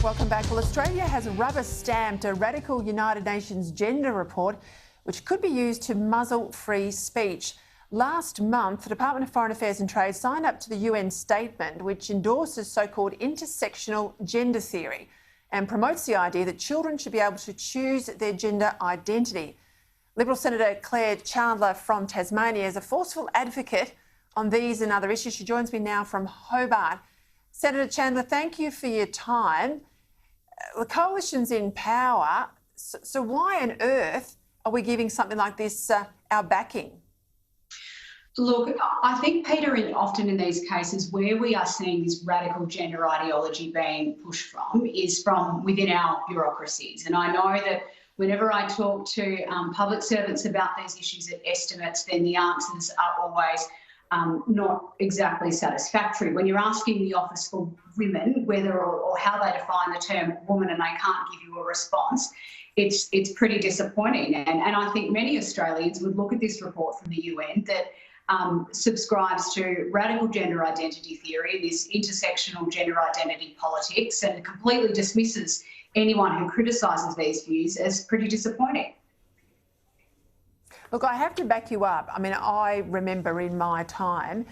Welcome back. Well, Australia has rubber-stamped a radical United Nations gender report which could be used to muzzle free speech. Last month, the Department of Foreign Affairs and Trade signed up to the UN statement which endorses so-called intersectional gender theory and promotes the idea that children should be able to choose their gender identity. Liberal Senator Chandler from Tasmania is a forceful advocate on these and other issues. She joins me now from Hobart. Senator Chandler, thank you for your time. The coalition's in power, so why on earth are we giving something like this our backing? Look, I think, Peter, often in these cases where we are seeing this radical gender ideology being pushed from is from within our bureaucracies. And I know that whenever I talk to public servants about these issues at estimates, then the answers are always not exactly satisfactory. When you're asking the Office for Women whether or how they define the term woman and they can't give you a response, it's pretty disappointing. And I think many Australians would look at this report from the UN that subscribes to radical gender identity theory, this intersectional gender identity politics, and completely dismisses anyone who criticises these views as pretty disappointing. Look, I have to back you up. I mean, I remember in my time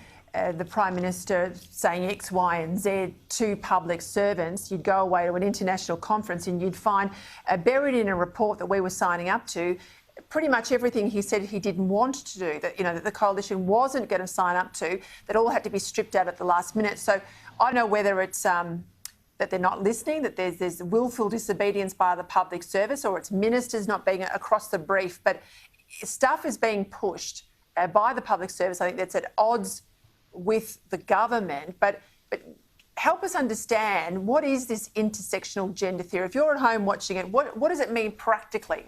the Prime Minister saying X, Y and Z to public servants. You'd go away to an international conference and you'd find buried in a report that we were signing up to pretty much everything he said he didn't want to do, that, that the coalition wasn't going to sign up to, that all had to be stripped out at the last minute. So I don't know whether it's that they're not listening, that there's willful disobedience by the public service, or it's ministers not being across the brief, but stuff is being pushed by the public service. I think that's at odds with the government. But help us understand, what is this intersectional gender theory? If you're at home watching it, what does it mean practically?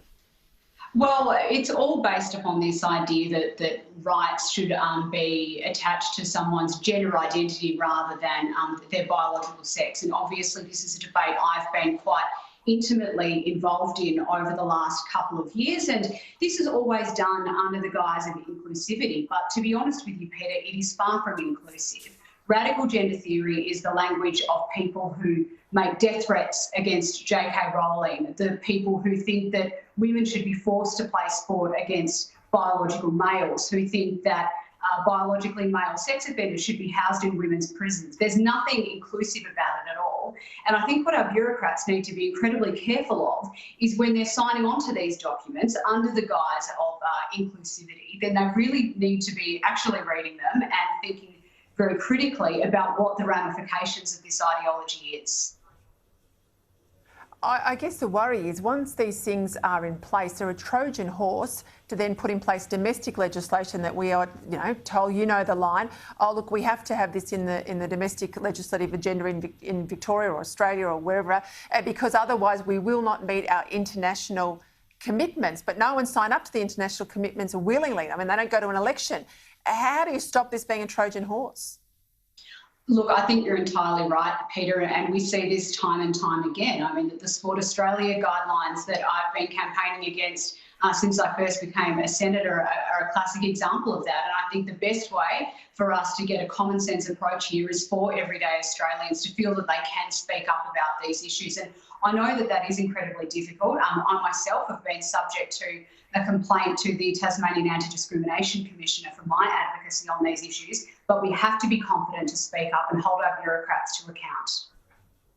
Well, it's all based upon this idea that rights should be attached to someone's gender identity rather than their biological sex. And obviously this is a debate I've been quite intimately involved in over the last couple of years, and this is always done under the guise of inclusivity. But to be honest with you, Peter, it is far from inclusive. Radical gender theory is the language of people who make death threats against J.K. Rowling, the people who think that women should be forced to play sport against biological males, who think that biologically male sex offenders should be housed in women's prisons. There's nothing inclusive about it at all. And I think what our bureaucrats need to be incredibly careful of is when they're signing on to these documents under the guise of inclusivity, then they really need to be actually reading them and thinking very critically about what the ramifications of this ideology is. I guess the worry is once these things are in place, they're a Trojan horse to then put in place domestic legislation that we are, told, the line. Oh, look, we have to have this in the domestic legislative agenda in Victoria or Australia or wherever, because otherwise we will not meet our international commitments. But no one signed up to the international commitments willingly. I mean, they don't go to an election. How do you stop this being a Trojan horse? Look, I think you're entirely right, Peter, and we see this time and time again. I mean, the Sport Australia guidelines that I've been campaigning against since I first became a senator are a classic example of that. And I think the best way for us to get a common sense approach here is for everyday Australians to feel that they can speak up about these issues. And I know that that is incredibly difficult. I myself have been subject to a complaint to the Tasmanian Anti-Discrimination Commissioner for my advocacy on these issues, but we have to be confident to speak up and hold our bureaucrats to account.